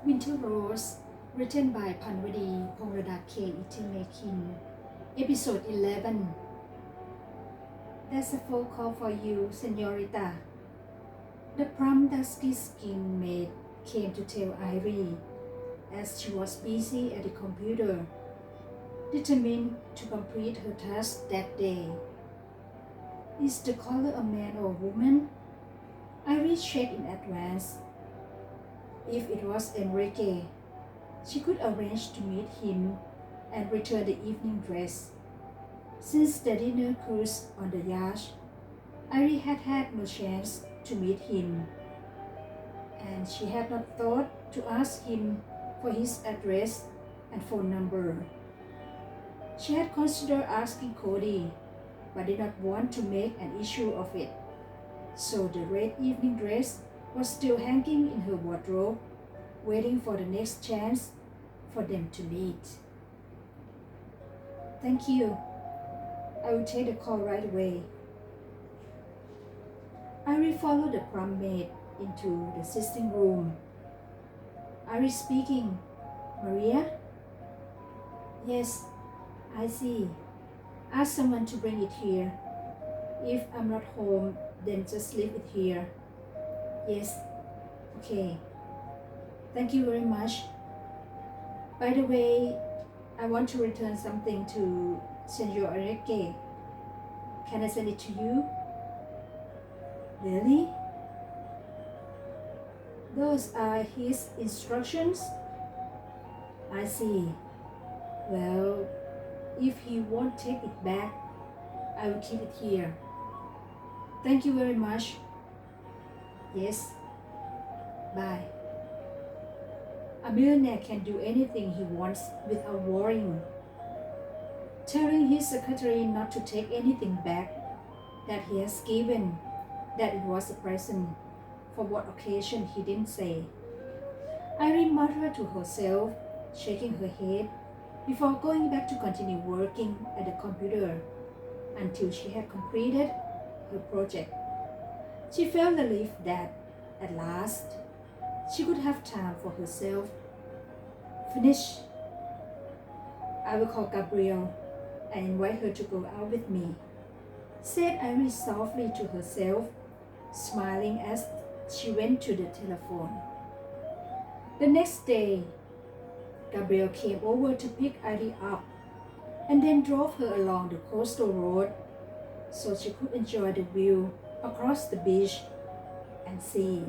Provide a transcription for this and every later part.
Winter Rose, written by Panwadee, Ponglada K, Ittimakin, Episode 11. There's a phone call for you, Senorita. The plump, dusky-skinned maid came to tell Irie as she was busy at the computer, determined to complete her task that day. Is the caller a man or woman? Irie checked in advance. If it was Enrique, she could arrange to meet him and return the evening dress. Since the dinner cruise on the yacht, Irie had had no chance to meet him, and she had not thought to ask him for his address and phone number. She had considered asking Cody, but did not want to make an issue of it. So the red evening dress was still hanging in her wardrobe, waiting for the next chance for them to meet. Thank you. I will take the call right away. Irie followed the prom maid into the sitting room. Irie speaking. Maria? Yes, I see. Ask someone to bring it here. If I'm not home, then just leave it here. Yes, okay. Thank you very much. By the way, I want to return something to Senor Enrique. Can I send it to you? Really? Those are his instructions? I see. Well, if he won't take it back, I will keep it here. Thank you very much. Yes. Bye. A millionaire can do anything he wants without worrying. Telling his secretary not to take anything back that he has given, that it was a present. For what occasion he didn't say. Irie muttered to herself, shaking her head, before going back to continue working at the computer until she had completed her project. She felt relieved that, at last, she could have time for herself. Finish. I will call Gabrielle and invite her to go out with me, said Irie softly to herself, smiling as she went to the telephone. The next day, Gabrielle came over to pick Irie up and then drove her along the coastal road so she could enjoy the view across the beach and sea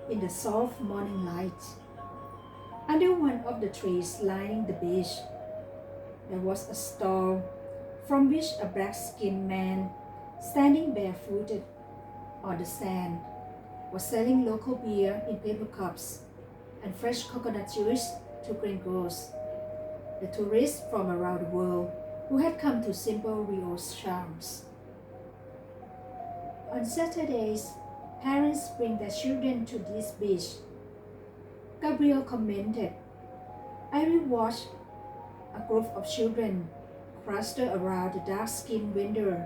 in the soft morning light. Under one of the trees lining the beach, there was a stall from which a black-skinned man standing barefooted on the sand was selling local beer in paper cups and fresh coconut juice to gringos, the tourists from around the world who had come to simple Rio's charms. On Saturdays, parents bring their children to this beach. Gabrielle commented. Irie watched a group of children cluster around the dark-skinned vendor,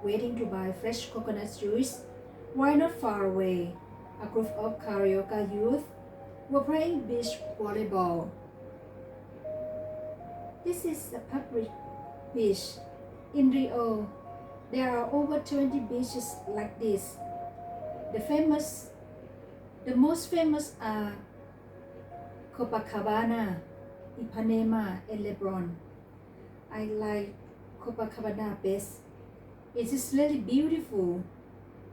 waiting to buy fresh coconut juice, while not far away, a group of Carioca youth were playing beach volleyball. This is a public beach. In Rio, there are over 20 beaches like this. The most famous are Copacabana, Ipanema, and Lebron. I like Copacabana best. It is really beautiful,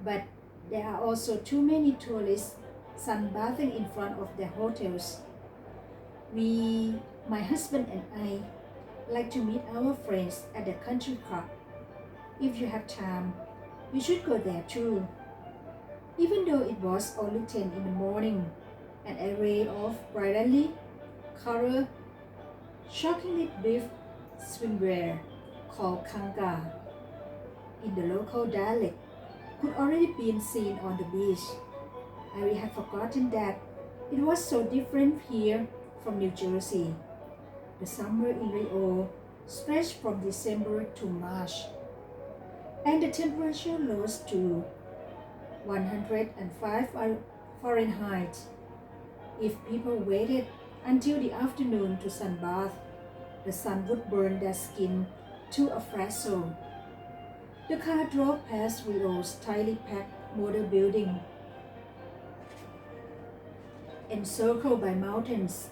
but there are also too many tourists sunbathing in front of their hotels. My husband and I, like to meet our friends at the country club. If you have time, you should go there too. Even though it was only 10 in the morning, an array of brightly colored, shockingly brief swimwear called kanga in the local dialect could already be seen on the beach. Irie had forgotten that it was so different here from New Jersey. The summer in Rio stretched from December to March, and the temperature rose to 105 Fahrenheit If people waited until the afternoon to sunbath, the sun would burn their skin to a frazzle. The car drove past Rio's tightly packed model building, encircled by mountains.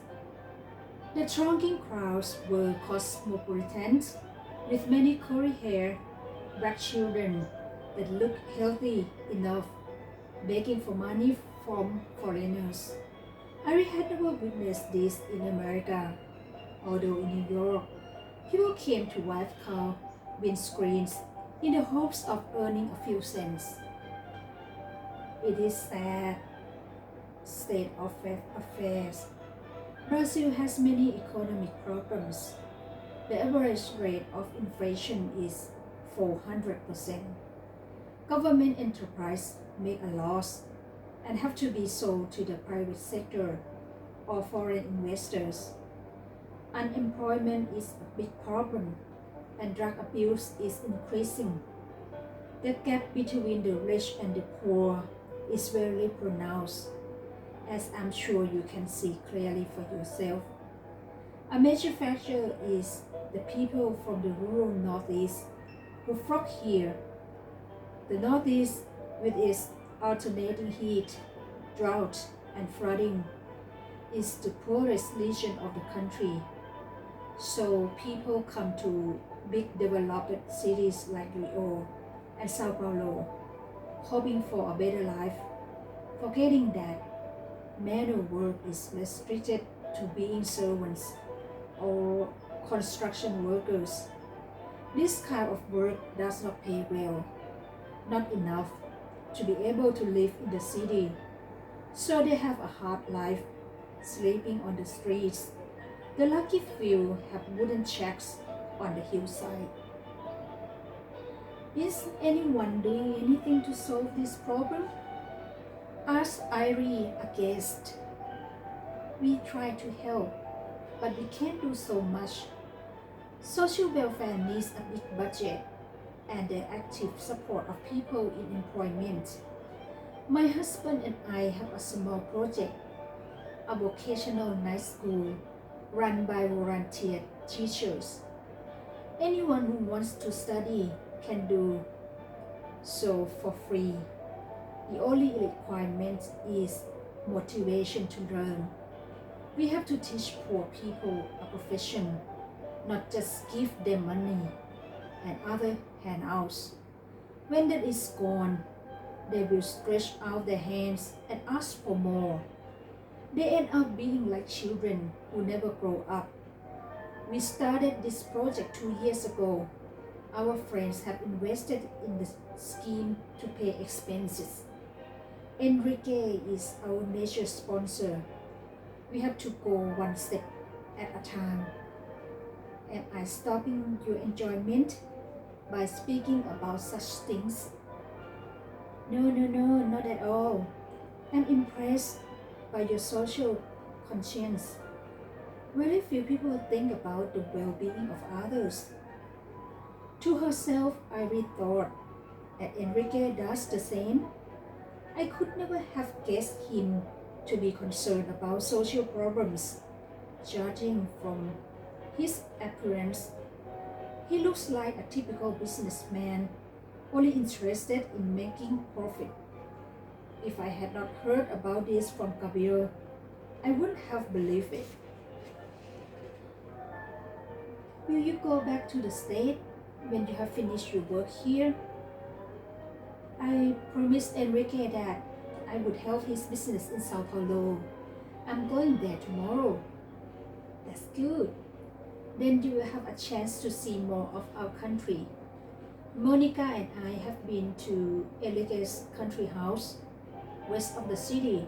The thronging crowds were cosmopolitan, with many curly-haired black children that looked healthy enough, begging for money from foreigners. I had never witnessed this in America, although in New York, people came to wipe car windscreens in the hopes of earning a few cents. It is sad state of affairs. Brazil has many economic problems. The average rate of inflation is 400%. Government enterprise make a loss and have to be sold to the private sector or foreign investors. Unemployment is a big problem and drug abuse is increasing. The gap between the rich and the poor is very pronounced, as I'm sure you can see clearly for yourself. A major factor is the people from the rural Northeast who flock here. The Northeast, with its alternating heat, drought, and flooding, is the poorest region of the country. So people come to big developed cities like Rio and Sao Paulo, hoping for a better life, forgetting that manual work is restricted to being servants or construction workers. This kind of work does not pay well, not enough to be able to live in the city. So they have a hard life, sleeping on the streets. The lucky few have wooden shacks on the hillside. Is anyone doing anything to solve this problem? Asked Irie, a guest. We try to help, but we can't do so much. Social welfare needs a big budget and the active support of people in employment. My husband and I have a small project, a vocational night school run by volunteer teachers. Anyone who wants to study can do so for free. The only requirement is motivation to learn. We have to teach poor people a profession, not just give them money and other handouts. When that is gone, they will stretch out their hands and ask for more. They end up being like children who never grow up. We started this project 2 years ago. Our friends have invested in the scheme to pay expenses. Enrique is our major sponsor. We have to go one step at a time. Am I stopping your enjoyment by speaking about such things? No, not at all. I'm impressed by your social conscience. Very few people think about the well-being of others. To herself, Irie thought, and Enrique does the same. I could never have guessed him to be concerned about social problems. Judging from his appearance, he looks like a typical businessman, only interested in making profit. If I had not heard about this from Gabriel, I wouldn't have believed it. Will you go back to the States when you have finished your work here? I promised Enrique that I would help his business in Sao Paulo. I'm going there tomorrow. That's good. Then you will have a chance to see more of our country. Monica and I have been to Enrique's country house, west of the city.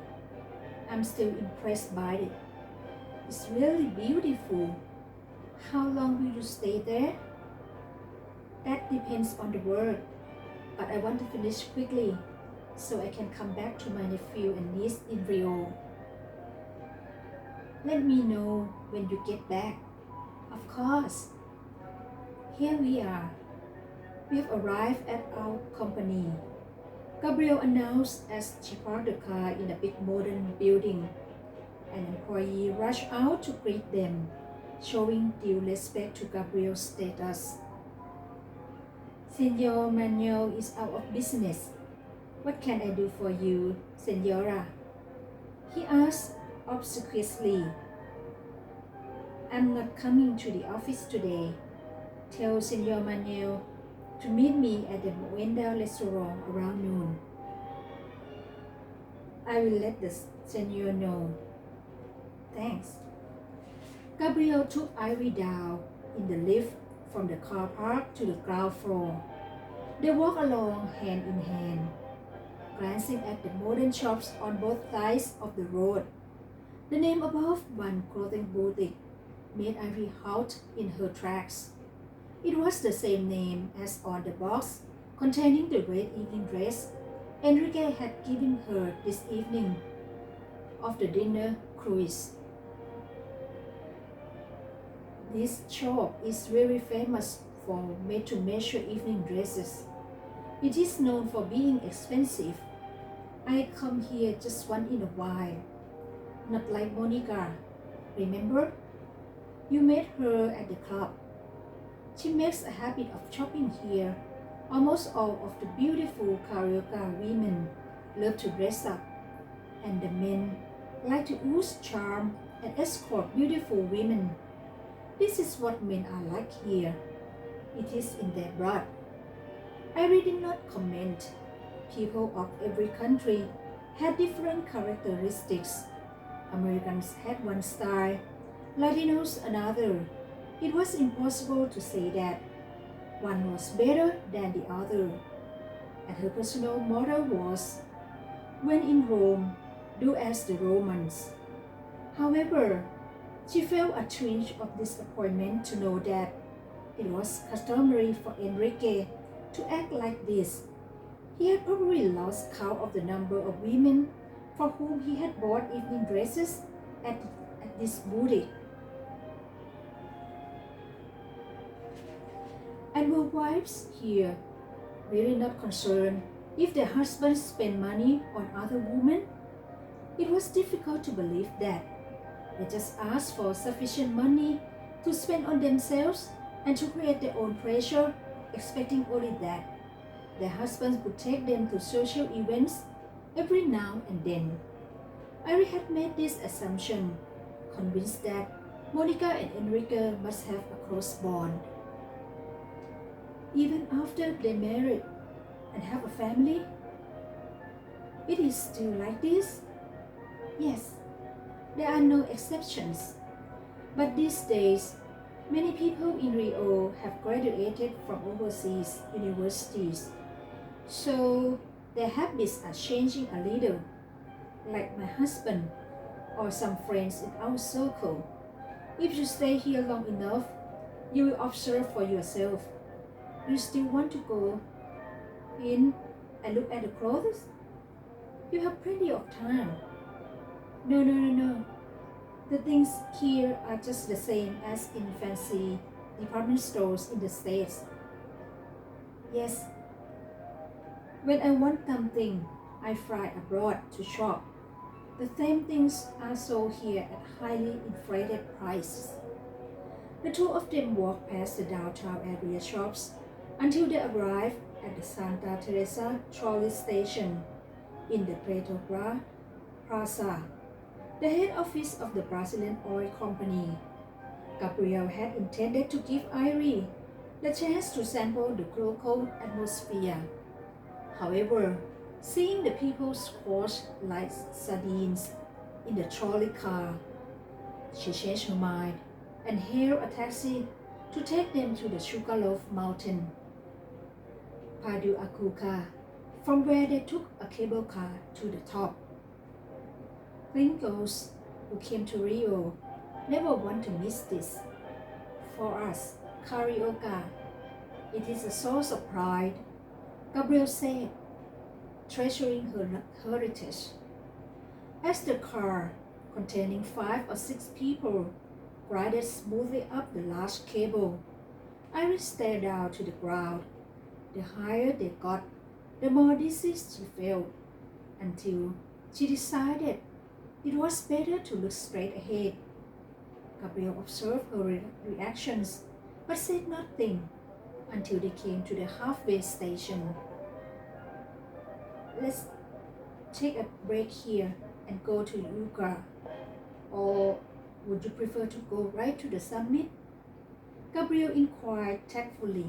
I'm still impressed by it. It's really beautiful. How long will you stay there? That depends on the work, but I want to finish quickly so I can come back to my nephew and niece in Rio. Let me know when you get back. Of course. Here we are. We have arrived at our company. Gabriel announced as she parked the car in a big modern building. An employee rushed out to greet them, showing due respect to Gabriel's status. Senor Manuel is out of business. What can I do for you, Senora? He asked obsequiously. I'm not coming to the office today. Tell Senor Manuel to meet me at the Moenda restaurant around noon. I will let the senor know. Thanks. Gabriel took Irie down in the lift from the car park to the ground floor. They walked along hand in hand, glancing at the modern shops on both sides of the road. The name above one clothing boutique made Irie halt in her tracks. It was the same name as on the box containing the red evening dress Enrique had given her this evening of the dinner cruise. This shop is very famous for made-to-measure evening dresses. It is known for being expensive. I come here just once in a while. Not like Monica. Remember? You met her at the club. She makes a habit of shopping here. Almost all of the beautiful Carioca women love to dress up, and the men like to ooze charm and escort beautiful women. This is what men are like here. It is in their blood. I really did not comment. People of every country had different characteristics. Americans had one style, Latinos another. It was impossible to say that one was better than the other. And her personal motto was, when in Rome, do as the Romans. However, she felt a twinge of disappointment to know that it was customary for Enrique to act like this. He had probably lost count of the number of women for whom he had bought evening dresses at this boutique. And were wives here really not concerned if their husbands spent money on other women? It was difficult to believe that. They just asked for sufficient money to spend on themselves and to create their own pleasure, expecting only that their husbands would take them to social events every now and then. Irie had made this assumption, convinced that Monica and Enrique must have a close bond. Even after they married and have a family, it is still like this? Yes, there are no exceptions. But these days, many people in Rio have graduated from overseas universities, so their habits are changing a little, like my husband or some friends in our circle. If you stay here long enough, you will observe for yourself. You still want to go in and look at the clothes? You have plenty of time. No. The things here are just the same as in fancy department stores in the States. Yes. When I want something, I fly abroad to shop. The same things are sold here at highly inflated prices. The two of them walked past the downtown area shops until they arrived at the Santa Teresa trolley station in the Petro Plaza, the head office of the Brazilian oil company. Gabriel had intended to give Irie the chance to sample the local atmosphere. However, seeing the people squashed like sardines in the trolley car, she changed her mind and hailed a taxi to take them to the Sugarloaf Mountain, Paduacuca, from where they took a cable car to the top. Gringos who came to Rio never want to miss this. For us, Carioca, it is a source of pride, Gabriel said, treasuring her heritage. As the car, containing 5 or 6 people, glided smoothly up the large cable, Iris stared down to the ground. The higher they got, the more dizzy she felt, until she decided It was better to look straight ahead. Gabriel observed her reactions, but said nothing until they came to the halfway station. Let's take a break here and go to U.S.A. Or would you prefer to go right to the summit? Gabriel inquired tactfully.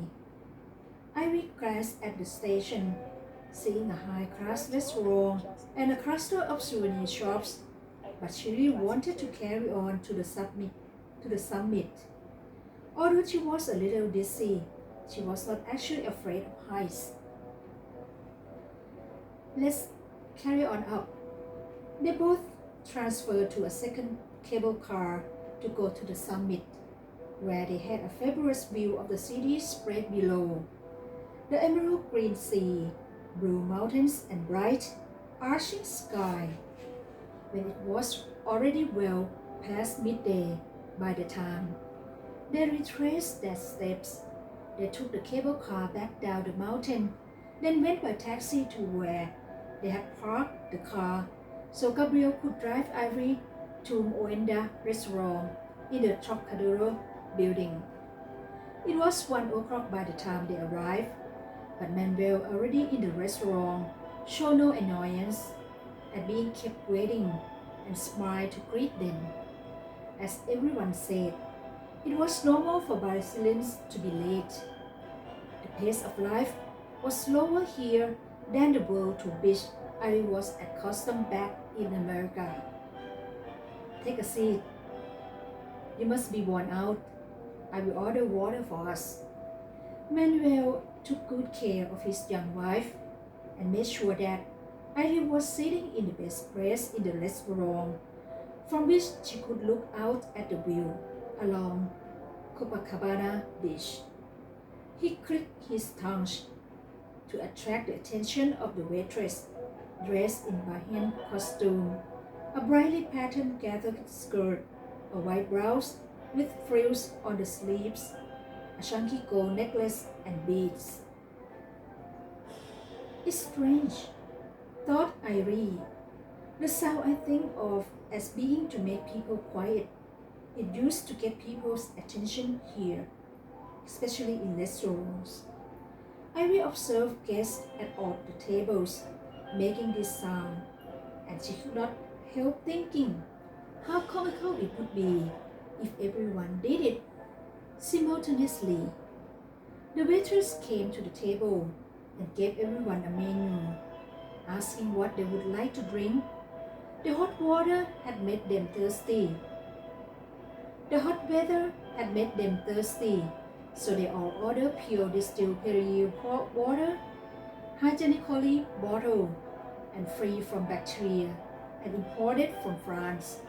Ivy glanced at the station, seeing a high-class restaurant and a cluster of souvenir shops, but she really wanted to carry on to the summit. Although she was a little dizzy, she was not actually afraid of heights. Let's carry on up. They both transferred to a second cable car to go to the summit, where they had a fabulous view of the city spread below. The emerald green sea, blue mountains, and bright, arching sky. When it was already well past midday by the time they retraced their steps, they took the cable car back down the mountain, then went by taxi to where they had parked the car, so Gabriel could drive Ivory to Moenda restaurant in the Trocadero building. It was 1 o'clock by the time they arrived, but Manuel, already in the restaurant, showed no annoyance at being kept waiting and smiled to greet them. As everyone said, it was normal for Brazilians to be late. The pace of life was slower here than the world to which I was accustomed back in America. Take a seat. You must be worn out. I will order water for us. Manuel took good care of his young wife and made sure that Ivy was sitting in the best place in the restaurant, from which she could look out at the view along Copacabana Beach. He clicked his tongue to attract the attention of the waitress, dressed in Bahian costume, a brightly patterned gathered skirt, a white blouse with frills on the sleeves, a chunky gold necklace, and beads. It's strange, thought Irie. The sound I think of as being to make people quiet. It used to get people's attention here, especially in restaurants. Irie observed guests at all the tables making this sound, and she could not help thinking how comical it would be if everyone did it simultaneously. The waitress came to the table and gave everyone a menu, asking what they would like to drink. The hot water had made them thirsty. The hot weather had made them thirsty, so they all ordered pure distilled Perrier water, hygienically bottled and free from bacteria, and imported from France.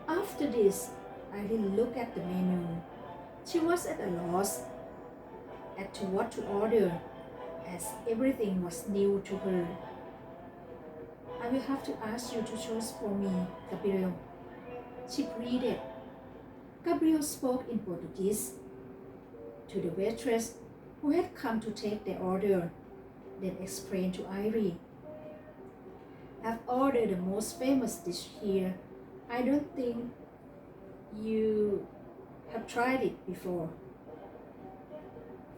After this, Irene looked at the menu. She was at a loss as to what to order, as everything was new to her. I will have to ask you to choose for me, Gabriel, she pleaded. Gabriel spoke in Portuguese to the waitress who had come to take their order, then explained to Irie. I've ordered the most famous dish here. I don't think you have tried it before.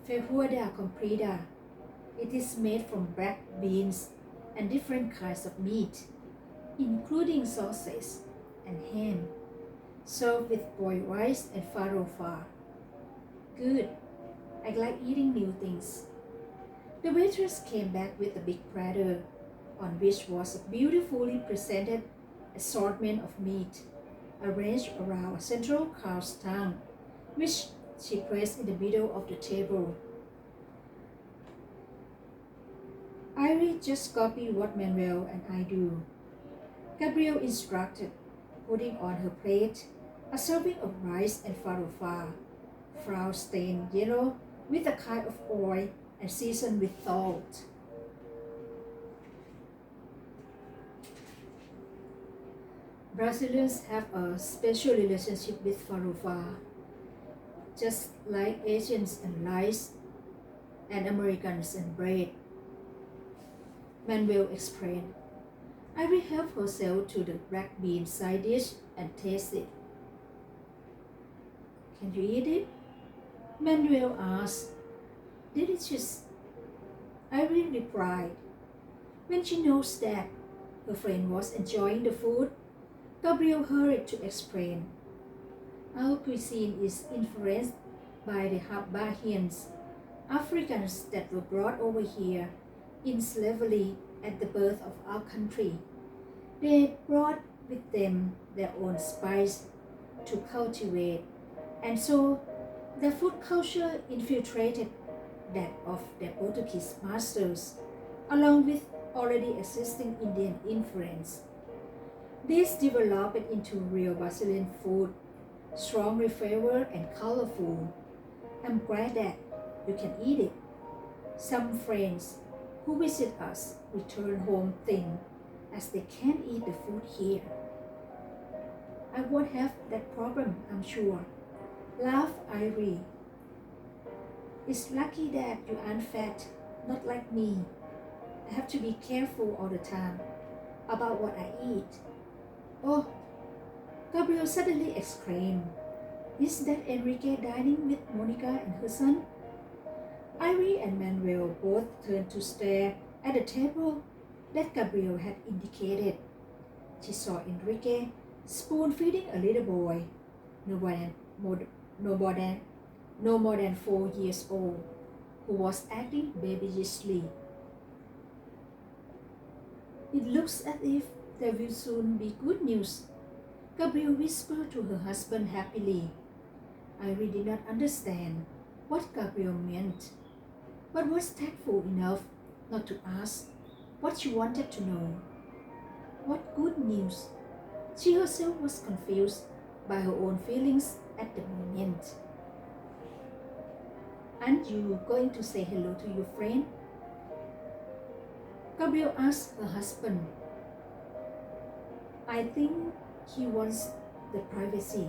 Feijoada comprida. It is made from black beans and different kinds of meat, including sausage and ham, served with boiled rice and farofa. Good. I like eating new things. The waitress came back with a big platter, on which was a beautifully presented assortment of meat, arranged around a central cow's tongue, which she placed in the middle of the table. Irie just copied what Manuel and I do. Gabriel instructed, putting on her plate a serving of rice and farofa, flour stained yellow with a kind of oil and seasoned with salt. Brazilians have a special relationship with farofa, just like Asians and rice, and Americans and bread. Manuel explained. Irie helped herself to the black bean side dish and tasted it. Can you eat it? Manuel asked. Delicious, Irie replied. When she noticed that her friend was enjoying the food, Gabriel hurried to explain. Our cuisine is influenced by the Habahians, Africans that were brought over here in slavery at the birth of our country. They brought with them their own spice to cultivate, and so their food culture infiltrated that of their Portuguese masters, along with already existing Indian influence. This developed into real Brazilian food, strongly flavored and colorful. I'm glad that you can eat it. Some friends who visit us return home thin as they can't eat the food here. I won't have that problem, I'm sure. Laughed Irie. It's lucky that you aren't fat, not like me. I have to be careful all the time about what I eat. Oh, Gabriel suddenly exclaimed. Is that Enrique dining with Monica and her son? Irie and Manuel both turned to stare at the table that Gabriel had indicated. She saw Enrique spoon-feeding a little boy, no more than 4 years old, who was acting babyish. It looks as if there will soon be good news, Gabriel whispered to her husband happily. Irie did not understand what Gabriel meant, but was tactful enough not to ask what she wanted to know. What good news? She herself was confused by her own feelings at the moment. Aren't you going to say hello to your friend? Gabriel asked her husband. I think he wants the privacy.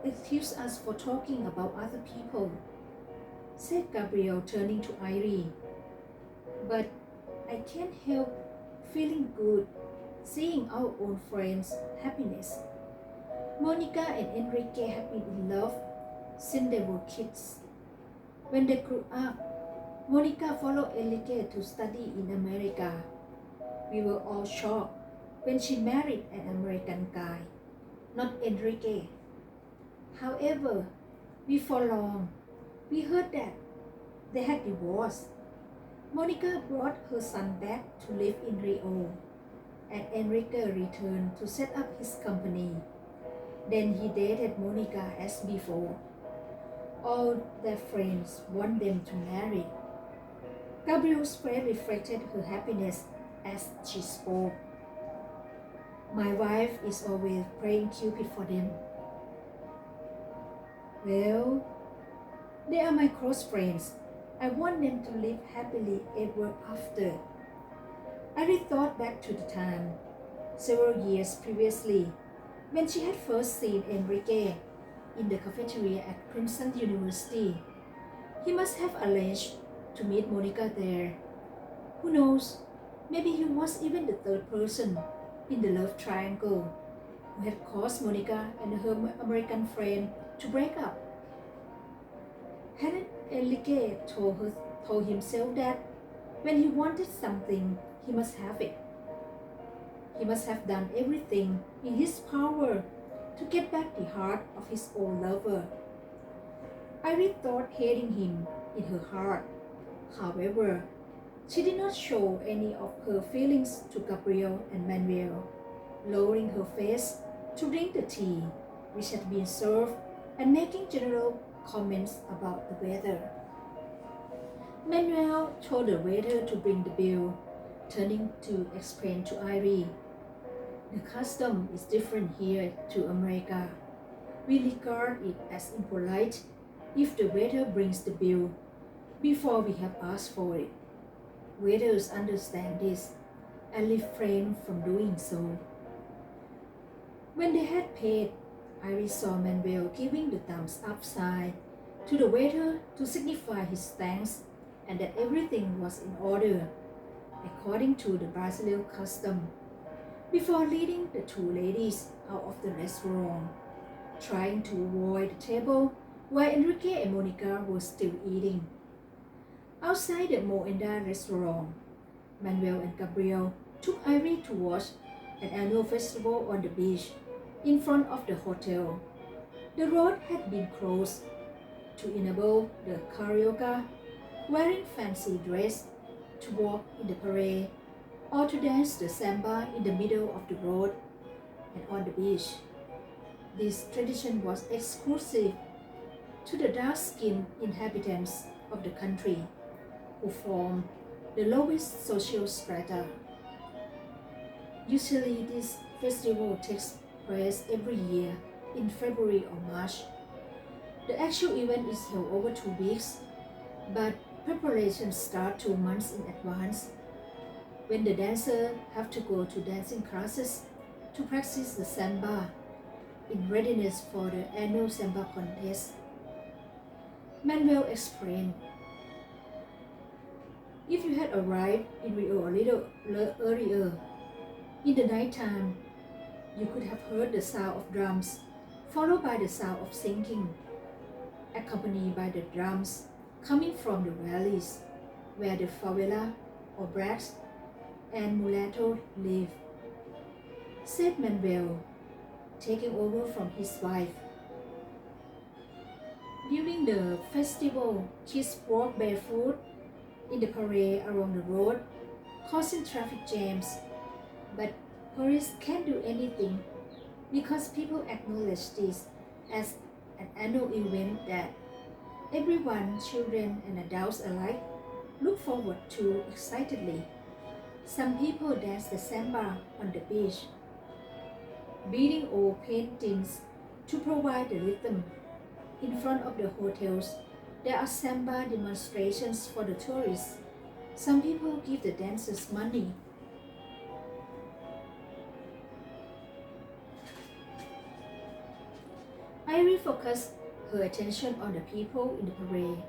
Excuse us for talking about other people, said Gabriel, turning to Irie. But I can't help feeling good seeing our own friends' happiness. Monica and Enrique have been in love since they were kids. When they grew up, Monica followed Enrique to study in America. We were all shocked when she married an American guy, not Enrique. However, before long, we heard that they had divorced. Monica brought her son back to live in Rio, and Enrique returned to set up his company. Then he dated Monica as before. All their friends want them to marry. Gabriel's face reflected her happiness as she spoke. My wife is always playing Cupid for them. Well, they are my close friends. I want them to live happily ever after. I thought back to the time, several years previously, when she had first seen Enrique in the cafeteria at Princeton University. He must have arranged to meet Monica there. Who knows, maybe he was even the third person in the love triangle who had caused Monica and her American friend to break up. Hadn't Enrique told himself that when he wanted something, he must have it? He must have done everything in his power to get back the heart of his old lover. Irie thought hating him in her heart. However, she did not show any of her feelings to Gabriel and Manuel, lowering her face to drink the tea, which had been served, and making general comments about the weather. Manuel told the waiter to bring the bill, turning to explain to Irie. The custom is different here to America. We regard it as impolite if the waiter brings the bill before we have asked for it. Waiters understand this and refrain from doing so. When they had paid, Irie saw Manuel giving the thumbs up sign to the waiter to signify his thanks and that everything was in order. according to the Brazilian custom, before leading the two ladies out of the restaurant, trying to avoid the table where Enrique and Monica were still eating. Outside the MamLada restaurant, Manuel and Gabriel took Ivy to watch an annual festival on the beach in front of the hotel. The road had been closed to enable the karaoke wearing fancy dress to walk in the parade or to dance the samba in the middle of the road and on the beach. This tradition was exclusive to the dark-skinned inhabitants of the country, who form the lowest social strata. Usually this festival takes place every year in February or March. The actual event is held over 2 weeks, but preparations start 2 months in advance, when the dancers have to go to dancing classes to practice the samba in readiness for the annual samba contest. Manuel explained, if you had arrived in Rio a little earlier, in the nighttime, you could have heard the sound of drums, followed by the sound of singing, accompanied by the drums coming from the valleys where the favela or blacks and mulattoes live, said Manuel, taking over from his wife. During the festival, kids walk barefoot in the parade along the road, causing traffic jams, but police can't do anything because people acknowledge this as an annual event that everyone, children and adults alike, look forward to excitedly. Some people dance the samba on the beach, beating old paintings to provide the rhythm. In front of the hotels, there are samba demonstrations for the tourists. Some people give the dancers money. Irie focused her attention on the people in the parade,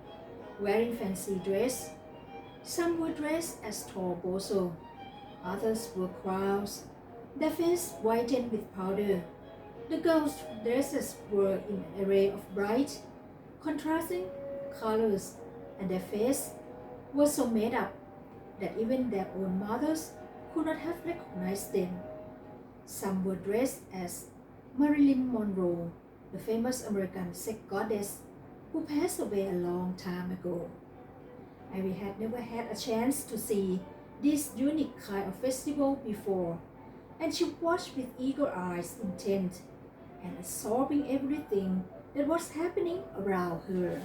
wearing fancy dress. Some were dressed as tall bozo, others were crowns, their face whitened with powder. The girls' dresses were in an array of bright, contrasting colors, and their faces were so made up that even their own mothers could not have recognized them. Some were dressed as Marilyn Monroe, the famous American sex goddess who passed away a long time ago. Ivy had never had a chance to see this unique kind of festival before, and she watched with eager eyes, intent and absorbing everything that was happening around her.